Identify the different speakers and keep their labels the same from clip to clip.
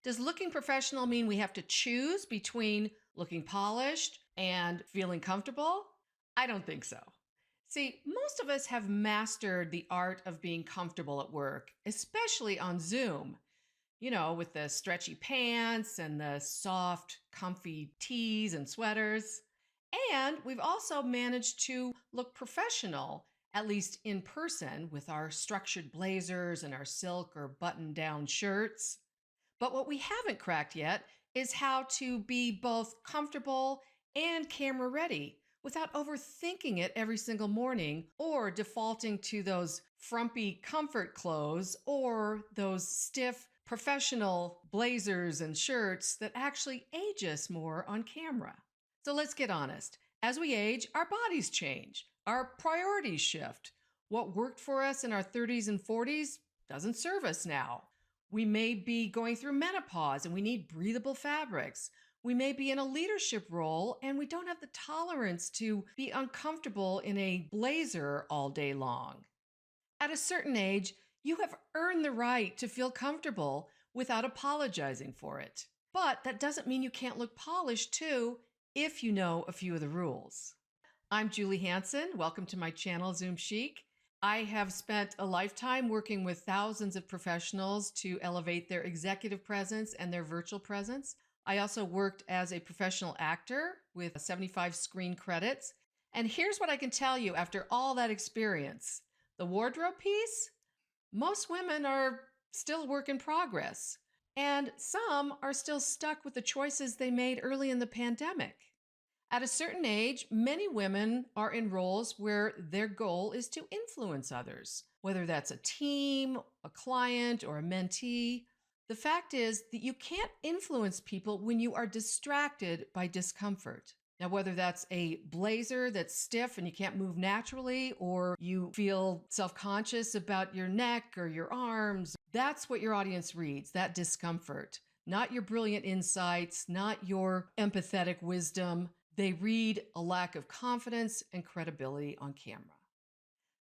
Speaker 1: Does looking professional mean we have to choose between looking polished and feeling comfortable? I don't think so. See, most of us have mastered the art of being comfortable at work, especially on Zoom, with the stretchy pants and the soft, comfy tees and sweaters. And we've also managed to look professional, at least in person, with our structured blazers and our silk or button down shirts. But what we haven't cracked yet is how to be both comfortable and camera ready without overthinking it every single morning or defaulting to those frumpy comfort clothes or those stiff professional blazers and shirts that actually age us more on camera. So let's get honest. As we age, our bodies change, our priorities shift. What worked for us in our 30s and 40s doesn't serve us now. We may be going through menopause and we need breathable fabrics. We may be in a leadership role and we don't have the tolerance to be uncomfortable in a blazer all day long. At a certain age, you have earned the right to feel comfortable without apologizing for it. But that doesn't mean you can't look polished too if you know a few of the rules. I'm Julie Hanson. Welcome to my channel, Zoom Chic. I have spent a lifetime working with thousands of professionals to elevate their executive presence and their virtual presence. I also worked as a professional actor with 75 screen credits. And here's what I can tell you after all that experience. The wardrobe piece, most women are still a work in progress. And some are still stuck with the choices they made early in the pandemic. At a certain age, many women are in roles where their goal is to influence others, whether that's a team, a client, or a mentee. The fact is that you can't influence people when you are distracted by discomfort. Now, whether that's a blazer that's stiff and you can't move naturally, or you feel self-conscious about your neck or your arms, that's what your audience reads, that discomfort, not your brilliant insights, not your empathetic wisdom. They read a lack of confidence and credibility on camera.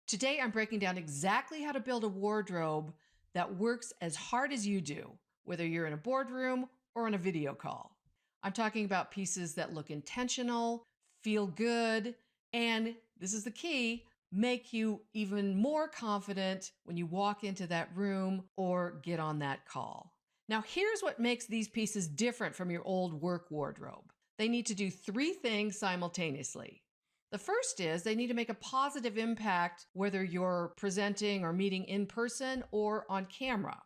Speaker 1: Today, I'm breaking down exactly how to build a wardrobe that works as hard as you do, whether you're in a boardroom or on a video call. I'm talking about pieces that look intentional, feel good, and this is the key, make you even more confident when you walk into that room or get on that call. Now, here's what makes these pieces different from your old work wardrobe. They need to do three things simultaneously. The first is they need to make a positive impact whether you're presenting or meeting in person or on camera.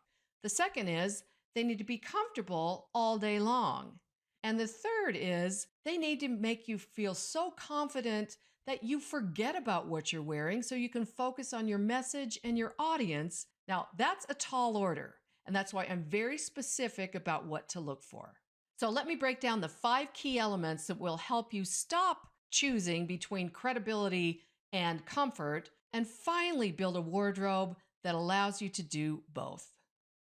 Speaker 1: The second is they need to be comfortable all day long. And the third is they need to make you feel so confident that you forget about what you're wearing so you can focus on your message and your audience. Now, that's a tall order, and that's why I'm very specific about what to look for. So let me break down the 5 key elements that will help you stop choosing between credibility and comfort and finally build a wardrobe that allows you to do both.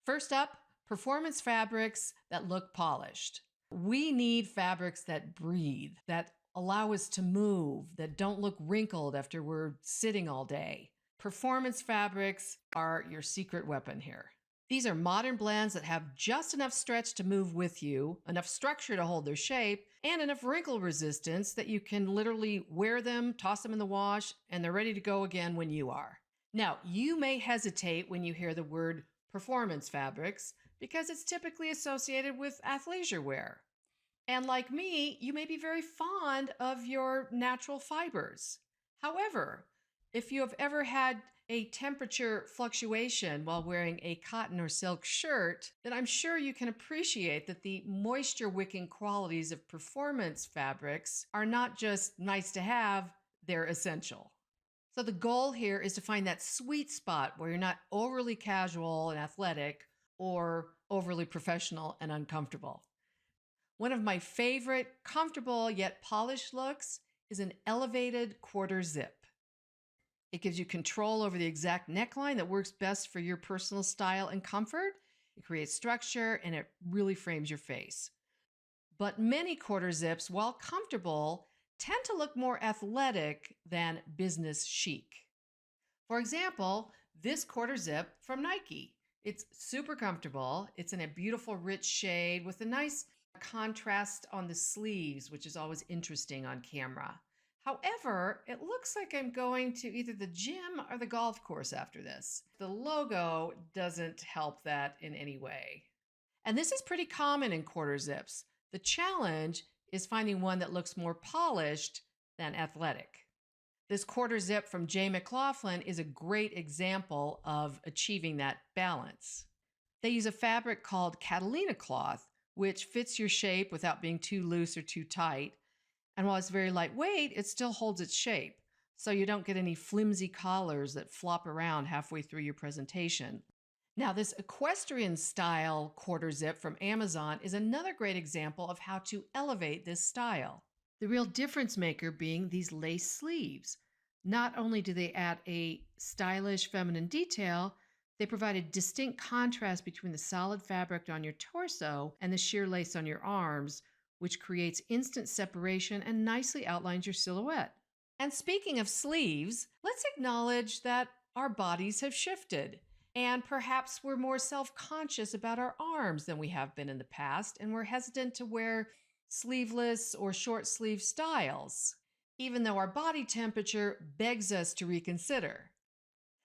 Speaker 1: First up, performance fabrics that look polished. We need fabrics that breathe, that allow us to move, that don't look wrinkled after we're sitting all day. Performance fabrics are your secret weapon here. These are modern blends that have just enough stretch to move with you, enough structure to hold their shape, and enough wrinkle resistance that you can literally wear them, toss them in the wash, and they're ready to go again when you are. Now, you may hesitate when you hear the word performance fabrics because it's typically associated with athleisure wear. And like me, you may be very fond of your natural fibers. However, if you have ever had a temperature fluctuation while wearing a cotton or silk shirt, then I'm sure you can appreciate that the moisture wicking qualities of performance fabrics are not just nice to have, they're essential. So the goal here is to find that sweet spot where you're not overly casual and athletic or overly professional and uncomfortable. One of my favorite comfortable yet polished looks is an elevated quarter zip. It gives you control over the exact neckline that works best for your personal style and comfort. It creates structure and it really frames your face. But many quarter zips, while comfortable, tend to look more athletic than business chic. For example, this quarter zip from Nike. It's super comfortable. It's in a beautiful, rich shade with a nice contrast on the sleeves, which is always interesting on camera. However, it looks like I'm going to either the gym or the golf course after this. The logo doesn't help that in any way. And this is pretty common in quarter zips. The challenge is finding one that looks more polished than athletic. This quarter zip from J. McLaughlin is a great example of achieving that balance. They use a fabric called Catalina cloth, which fits your shape without being too loose or too tight. And while it's very lightweight, it still holds its shape. So you don't get any flimsy collars that flop around halfway through your presentation. Now, this equestrian style quarter zip from Amazon is another great example of how to elevate this style. The real difference maker being these lace sleeves. Not only do they add a stylish feminine detail, they provide a distinct contrast between the solid fabric on your torso and the sheer lace on your arms, which creates instant separation and nicely outlines your silhouette. And speaking of sleeves, let's acknowledge that our bodies have shifted. And perhaps we're more self conscious about our arms than we have been in the past, and we're hesitant to wear sleeveless or short sleeve styles, even though our body temperature begs us to reconsider.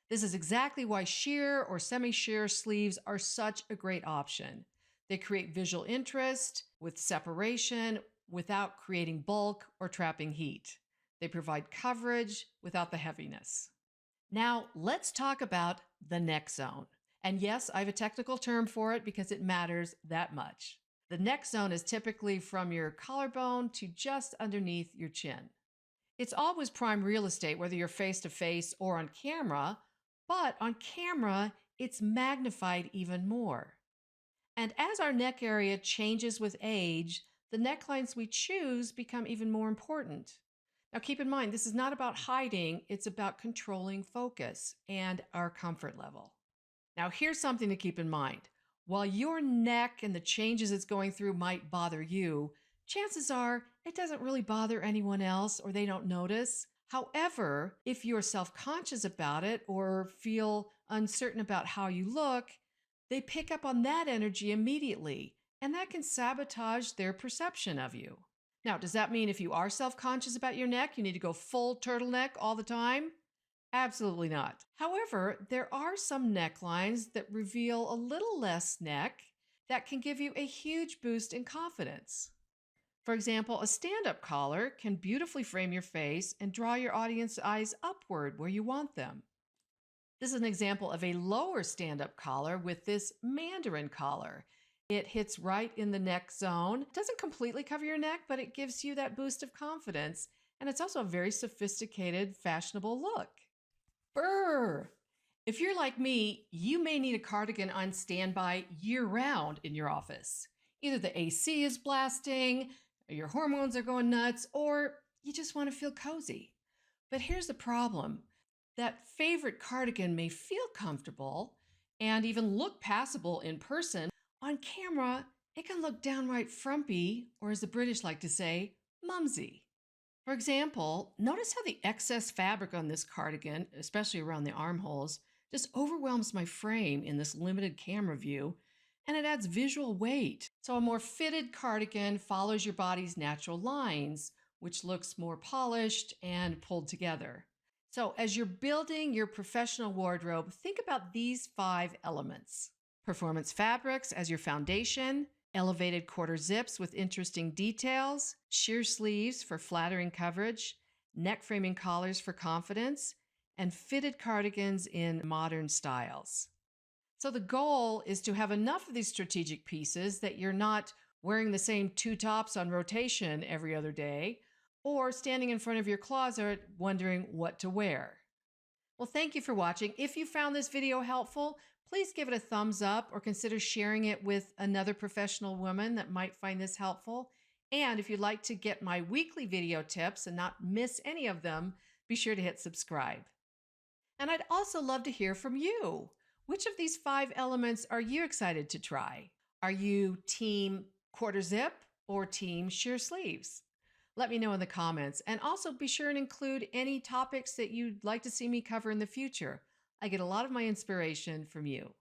Speaker 1: This is exactly why sheer or semi sheer sleeves are such a great option. They create visual interest with separation without creating bulk or trapping heat. They provide coverage without the heaviness. Now, let's talk about the neck zone. And yes, I have a technical term for it because it matters that much. The neck zone is typically from your collarbone to just underneath your chin. It's always prime real estate, whether you're face to face or on camera, but on camera, it's magnified even more. And as our neck area changes with age, the necklines we choose become even more important. Now, keep in mind, this is not about hiding, it's about controlling focus and our comfort level. Now, here's something to keep in mind. While your neck and the changes it's going through might bother you, chances are it doesn't really bother anyone else or they don't notice. However, if you're self conscious about it or feel uncertain about how you look, they pick up on that energy immediately, and that can sabotage their perception of you. Now, does that mean if you are self conscious about your neck, you need to go full turtleneck all the time? Absolutely not. However, there are some necklines that reveal a little less neck that can give you a huge boost in confidence. For example, a stand up collar can beautifully frame your face and draw your audience eyes upward where you want them. This is an example of a lower stand up collar with this mandarin collar. It hits right in the neck zone. It doesn't completely cover your neck, but it gives you that boost of confidence. And it's also a very sophisticated, fashionable look. Brr! If you're like me, you may need a cardigan on standby year round in your office. Either the AC is blasting, or your hormones are going nuts, or you just want to feel cozy. But here's the problem. That favorite cardigan may feel comfortable and even look passable in person. On camera, it can look downright frumpy, or as the British like to say, mumsy. For example, notice how the excess fabric on this cardigan, especially around the armholes, just overwhelms my frame in this limited camera view, and it adds visual weight. So a more fitted cardigan follows your body's natural lines, which looks more polished and pulled together. So as you're building your professional wardrobe, think about these 5 elements. Performance fabrics as your foundation, elevated quarter zips with interesting details, sheer sleeves for flattering coverage, neck framing collars for confidence, and fitted cardigans in modern styles. So the goal is to have enough of these strategic pieces that you're not wearing the same 2 tops on rotation every other day, or standing in front of your closet wondering what to wear. Well, thank you for watching. If you found this video helpful, please give it a thumbs up or consider sharing it with another professional woman that might find this helpful. And if you'd like to get my weekly video tips and not miss any of them, be sure to hit subscribe. And I'd also love to hear from you. Which of these 5 elements are you excited to try? Are you team quarter zip or team sheer sleeves? Let me know in the comments, and also be sure and include any topics that you'd like to see me cover in the future. I get a lot of my inspiration from you.